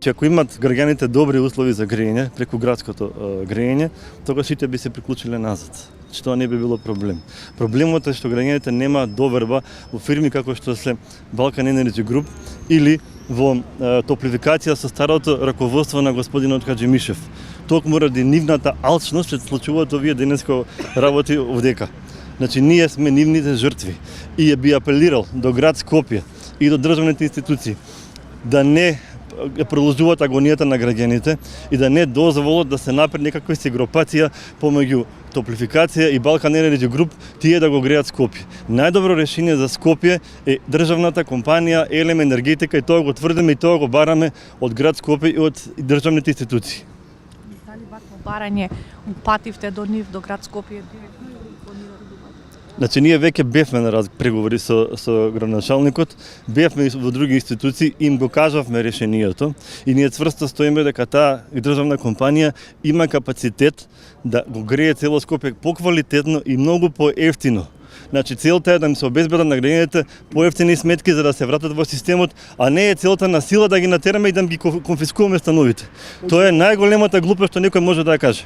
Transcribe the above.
че ако имат граѓаните добри услови за грејење, преку градското грејење, тогаш сите би се приклучиле назад. Че тоа не би било проблем. Проблемот е што граѓаните немаат доверба во фирми како што се Balkan Energy Group или во топлификација со старото раководство на господинот Хаџимишев. Токму ради нивната алчност се случуваат овие денеска работи овдека. Значи, ние сме нивните жртви и би апелирал до град Скопје и до државните институции да не продолжуваат агонијата на граѓаните и да не дозволат да се направи некаква сегрупација помеѓу топлификација и Balkan Energy Group, тие да го греат Скопје. Најдобро решение за Скопје е државната компанија Елем Енергетика и тоа го тврдиме и тоа го бараме од град Скопје и од државните институции. Дали вакво барање упативте до нив, до град Скопје директно или планирате да упатите? Значи, ние веќе бевме на преговори со градоначалникот, бевме и во други институции, им го кажавме решението и ние цврсто стоиме дека таа државна компанија има капацитет да го грее цело Скопје поквалитетно и многу поевтино. Значи, целта е да им се обезбедат на граѓаните поевтини сметки за да се вратат во системот, а не е целта на сила да ги натераме и да ги конфискуваме становите. Тоа е најголемата глупост што некој може да ја каже.